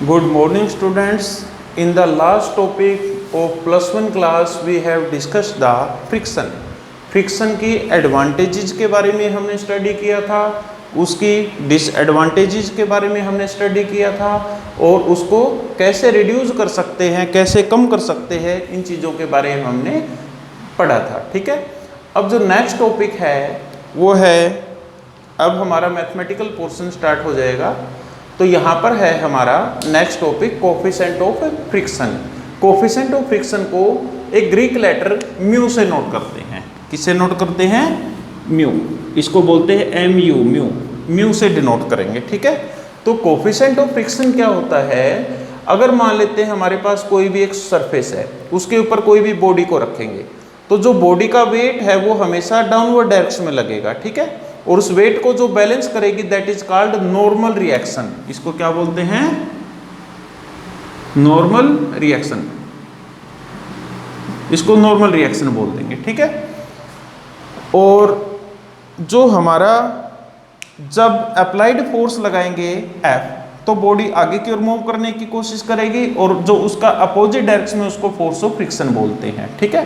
Good morning students. In the last topic of +1 class we have discussed the friction. Friction की advantages के बारे में हमने study किया था, उसकी डिसएडवांटेजेस के बारे में हमने स्टडी किया था और उसको कैसे रिड्यूस कर सकते हैं, कैसे कम कर सकते हैं, इन चीज़ों के बारे में हमने पढ़ा था। ठीक है, अब जो नेक्स्ट टॉपिक है वो है, अब हमारा मैथमेटिकल पोर्शन स्टार्ट हो जाएगा। तो यहाँ पर है हमारा next topic coefficient of friction. Coefficient of friction को एक ग्रीक लेटर म्यू से नोट करते हैं। किससे नोट करते हैं? म्यू। इसको बोलते हैं एम यू, म्यू। म्यू से डिनोट करेंगे। ठीक है, तो कोफिशिएंट ऑफ फ्रिक्शन क्या होता है? अगर मान लेते हैं हमारे पास कोई भी एक सरफेस है, उसके ऊपर कोई भी बॉडी को रखेंगे, तो जो बॉडी का वेट है वो हमेशा डाउनवर्ड डायरेक्शन में लगेगा। ठीक है, और उस वेट को जो बैलेंस करेगी that is called normal reaction. इसको क्या बोलते हैं? Normal reaction. इसको नॉर्मल रिएक्शन बोल देंगे। ठीक है, और जो हमारा जब अप्लाइड फोर्स लगाएंगे F, तो बॉडी आगे की ओर मूव करने की कोशिश करेगी और जो उसका अपोजिट डायरेक्शन में उसको फोर्स ऑफ फ्रिक्शन बोलते हैं। ठीक है,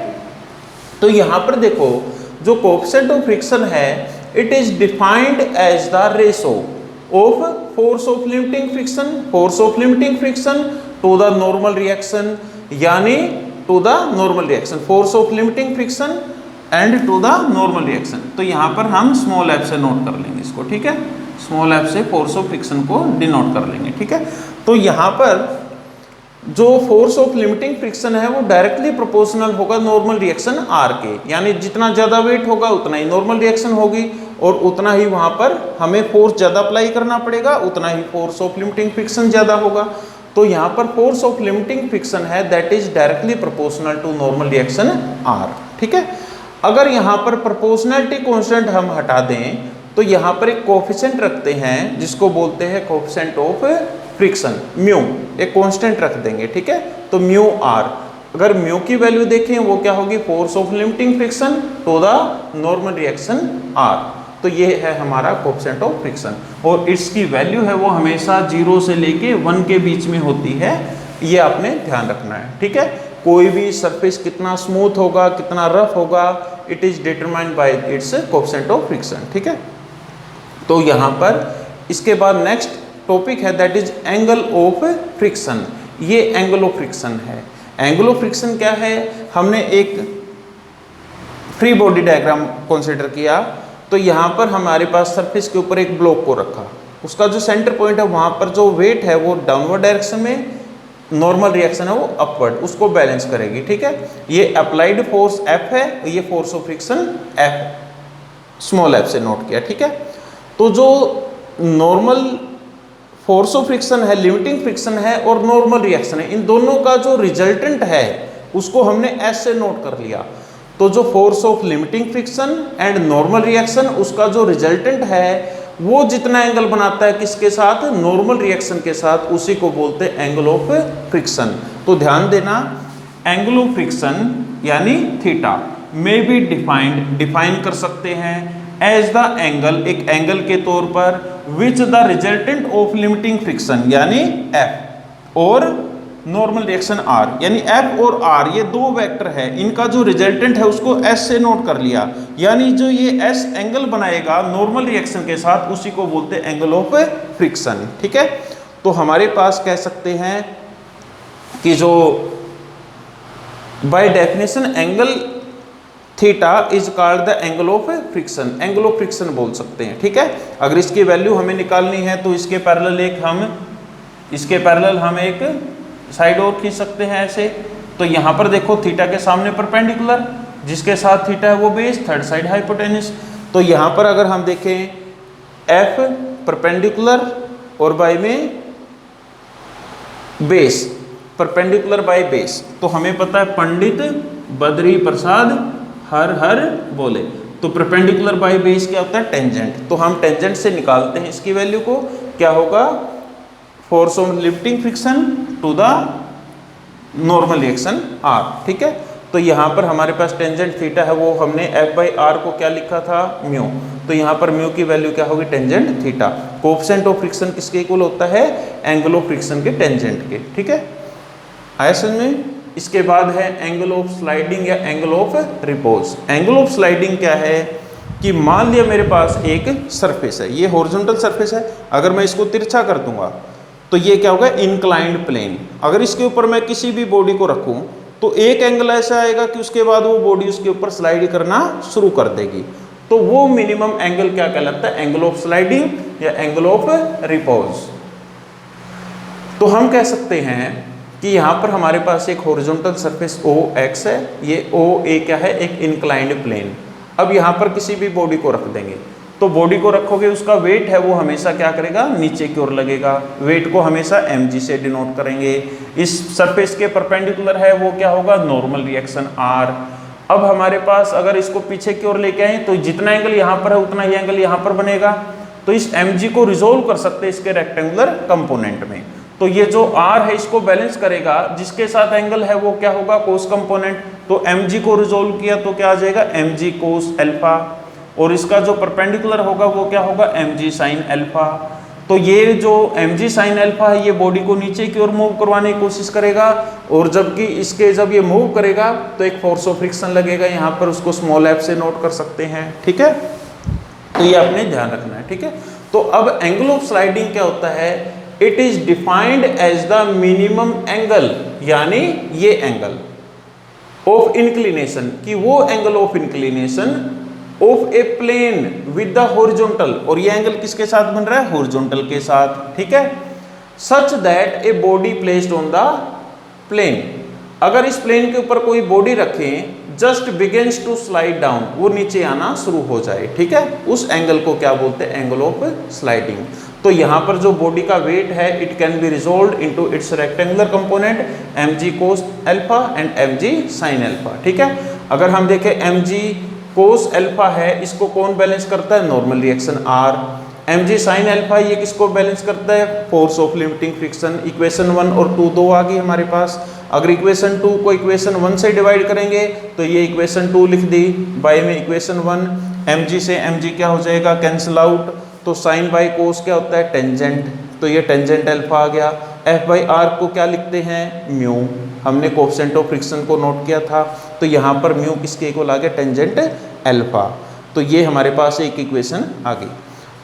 तो यहां पर देखो जो कोफिशिएंट ऑफ फ्रिक्शन है, it is defined as the ratio of force of limiting friction to the normal reaction, यानी to the normal reaction, force of limiting friction and to the normal reaction. तो यहाँ पर हम small f से note कर लेंगे इसको। ठीक है, स्मॉल f से फोर्स ऑफ फ्रिक्शन को डिनोट कर लेंगे। ठीक है, तो यहाँ पर जो फोर्स ऑफ लिमिटिंग फ्रिक्शन है वो डायरेक्टली प्रोपोर्शनल होगा नॉर्मल रिएक्शन R के, यानी जितना ज़्यादा वेट होगा उतना ही नॉर्मल रिएक्शन होगी और उतना ही वहाँ पर हमें फोर्स ज़्यादा अप्लाई करना पड़ेगा, उतना ही फोर्स ऑफ लिमिटिंग फ्रिक्शन ज़्यादा होगा। तो यहाँ पर फोर्स ऑफ लिमिटिंग फ्रिक्शन है that is directly proportional to normal reaction R। ठीक है, अगर यहाँ पर प्रोपोर्शनैलिटी कांस्टेंट हम हटा दें तो यहाँ पर एक कोफिशिएंट रखते हैं जिसको बोलते हैं कोफिशिएंट ऑफ फ्रिक्शन, म्यू। एक कांस्टेंट रख देंगे। ठीक है, तो म्यू R। अगर म्यू की वैल्यू देखें वो क्या होगी? Force of limiting friction to the normal reaction R। तो ये है हमारा कोफिशिएंट ऑफ फ्रिक्शन और इसकी वैल्यू है वो हमेशा 0 से लेके 1 के बीच में होती है, ये आपने ध्यान रखना है। ठीक है, कोई भी सरफेस कितना स्मूथ होगा, कितना रफ होगा, it is determined by it's coefficient of friction. ठीक है, तो यहाँ पर इसके बाद नेक्स्ट टॉपिक है that is angle of friction. ये एंगल ऑफ फ्रिक्शन है। एंगल ऑफ फ्रिक्शन क्या है? हमने एक फ्री बॉडी डायग्राम कंसीडर किया, तो यहाँ पर हमारे पास सरफेस के ऊपर एक ब्लॉक को रखा, उसका जो सेंटर पॉइंट है वहाँ पर जो वेट है वो डाउनवर्ड डायरेक्शन में, नॉर्मल रिएक्शन है वो अपवर्ड, उसको बैलेंस करेगी। ठीक है, ये अप्लाइड फोर्स F है, ये force of friction F, small f से नोट किया। ठीक है, तो जो नॉर्मल फोर्स ऑफ फ्रिक्शन है, लिमिटिंग फ्रिक्शन है और नॉर्मल रिएक्शन है, इन दोनों का जो रिजल्टेंट है उसको हमने S से नोट कर लिया। तो जो force of limiting friction and normal reaction, उसका जो रिजल्टेंट है वो जितना एंगल बनाता है किसके साथ? नॉर्मल रिएक्शन के साथ, उसी को बोलते हैं एंगल ऑफ फ्रिक्शन। तो ध्यान देना, एंगल ऑफ फ्रिक्शन यानी थीटा में भी डिफाइन कर सकते हैं एज द एंगल, एक एंगल के तौर पर, which the resultant of limiting friction यानी F और नॉर्मल रिएक्शन R, यानी F और R ये दो वेक्टर है, इनका जो रिजल्टेंट है उसको S से नोट कर लिया, यानी जो ये S एंगल बनाएगा नॉर्मल रिएक्शन के साथ, उसी को बोलते हैं एंगल ऑफ फ्रिक्शन। ठीक है, तो हमारे पास कह सकते हैं कि जो by definition angle theta is called the angle of friction, angle of friction बोल सकते हैं। ठीक है, अगर इसकी वैल्यू हमें निकालनी है तो इसके पैरेलल हम एक साइड और खींच सकते हैं ऐसे। तो यहाँ पर देखो थीटा के सामने परपेंडिकुलर, जिसके साथ थीटा है वो बेस, थर्ड साइड हाइपोटेन्यूस। तो यहाँ पर अगर हम देखें F परपेंडिकुलर और बाई में बेस, परपेंडिकुलर बाई बेस, तो हमें पता है पंडित बद्री प्रसाद हर बोले, तो परपेंडिकुलर बाई बेस क्या होता है? टेंजेंट। तो हम टेंजेंट से निकालते हैं इसकी वैल्यू को, क्या होगा? Force of limiting friction to the normal reaction R। ठीक है, तो यहाँ पर हमारे पास टेंजेंट थीटा है, वो हमने F/r को क्या लिखा था, म्यू। तो यहाँ पर म्यू की वैल्यू क्या होगी, tangent theta. Coefficient of friction किसके इक्वल होता है, एंगल ऑफ फ्रिक्शन के टेंजेंट के। ठीक है, आया समझ में। इसके बाद है एंगल ऑफ स्लाइडिंग या angle of repose. Angle of sliding क्या है कि मान लिया मेरे पास एक सरफेस है, ये हॉरिजॉन्टल सरफेस है, अगर मैं इसको तिरछा कर दूंगा तो ये क्या होगा, इंक्लाइंड प्लेन। अगर इसके ऊपर मैं किसी भी बॉडी को रखूं तो एक एंगल ऐसा आएगा कि उसके बाद वो बॉडी उसके ऊपर स्लाइड करना शुरू कर देगी, तो वो मिनिमम एंगल क्या कहलाता है, एंगल ऑफ स्लाइडिंग या एंगल ऑफ रिपोज। तो हम कह सकते हैं कि यहाँ पर हमारे पास एक हॉरिजॉन्टल सरफेस OX है, ये OA क्या है, एक इंक्लाइंड प्लेन। अब यहाँ पर किसी भी बॉडी को रख देंगे, तो बॉडी को रखोगे, उसका वेट है वो हमेशा क्या करेगा, नीचे की ओर लगेगा। वेट को हमेशा mg से डिनोट करेंगे। इस सरफेस के परपेंडिकुलर है वो क्या होगा, नॉर्मल रिएक्शन r। अब हमारे पास अगर इसको पीछे की ओर लेके आए तो जितना एंगल यहाँ पर है उतना ही एंगल यहाँ पर बनेगा। तो इस mg को रिजोल्व कर सकते हैं इसके रेक्टेंगुलर कंपोनेंट में। तो ये जो r है इसको बैलेंस करेगा, जिसके साथ एंगल है वो क्या होगा, कोस कंपोनेंट। तो mg को रिजोल्व किया तो क्या आ जाएगा, mg कोस अल्फा, और इसका जो परपेंडिकुलर होगा वो क्या होगा, mg साइन अल्फा। तो ये जो mg साइन अल्फा है ये बॉडी को नीचे की ओर मूव करवाने की कोशिश करेगा, और जबकि इसके जब ये मूव करेगा तो एक फोर्स ऑफ फ्रिक्शन लगेगा यहाँ पर, उसको स्मॉल f से नोट कर सकते हैं। ठीक है, तो ये आपने ध्यान रखना है। ठीक है, तो अब एंगल ऑफ स्लाइडिंग क्या होता है, it is defined as the minimum angle, यानी ये एंगल ऑफ इंक्लिनेशन, कि वो angle of inclination of a plane with the horizontal, और ये एंगल किसके साथ बन रहा है, हॉरिजॉन्टल के साथ। ठीक है, such that a body placed on the plane, अगर इस प्लेन के ऊपर कोई बॉडी रखें, just begins to slide down, वो नीचे आना शुरू हो जाए। ठीक है, उस एंगल को क्या बोलते हैं, एंगल ऑफ स्लाइडिंग। तो यहाँ पर जो बॉडी का वेट है, it can be resolved into its rectangular component mg cos alpha and mg sine alpha. ठीक है, अगर हम देखें mg कोस अल्फा है, इसको कौन बैलेंस करता है, normal reaction r। mg sine alpha ये किसको बैलेंस करता है, force of limiting friction. Equation 1 और 2 दो आ गई हमारे पास। अगर इक्वेशन 2 को इक्वेशन 1 से डिवाइड करेंगे तो ये इक्वेशन 2 लिख दी, बाय में इक्वेशन 1, mg से mg क्या हो जाएगा, कैंसिल आउट। तो साइन बाई कोस क्या होता है, टेंजेंट, तो ये टेंजेंट अल्फा आ गया। F/r को क्या लिखते हैं, म्यू, हमने कोएफिशिएंट ऑफ फ्रिक्शन को नोट किया था, तो यहाँ पर म्यू किसके इक्वल आ गया, टेंजेंट अल्फा। तो ये हमारे पास एक इक्वेशन आ गई।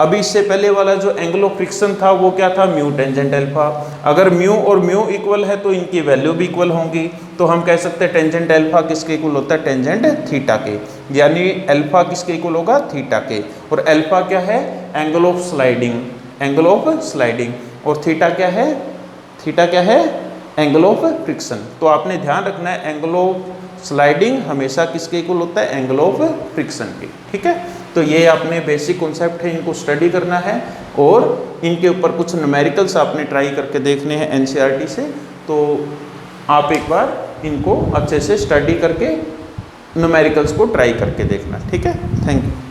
अभी इससे पहले वाला जो एंगल ऑफ फ्रिक्शन था वो क्या था, म्यू टेंजेंट अल्फा। अगर म्यू और म्यू इक्वल है तो इनकी वैल्यू भी इक्वल होंगी, तो हम कह सकते हैं टेंजेंट अल्फा किसके इक्वल होता है, टेंजेंट थीटा के, यानी अल्फा किसके इक्वल होगा, थीटा के। और अल्फा क्या है, angle of sliding, angle of sliding, और थीटा क्या है, थीटा क्या है, एंगल ऑफ फ्रिक्शन। तो आपने ध्यान रखना है एंगल ऑफ स्लाइडिंग हमेशा किसके इक्वल होता है, एंगल ऑफ फ्रिक्शन के। ठीक है, तो ये आपने बेसिक कॉन्सेप्ट है, इनको स्टडी करना है, और इनके ऊपर कुछ न्यूमेरिकल्स आपने ट्राई करके देखने हैं NCERT से। तो आप एक बार इनको अच्छे से स्टडी करके न्यूमेरिकल्स को ट्राई करके देखना। ठीक है, थैंक यू।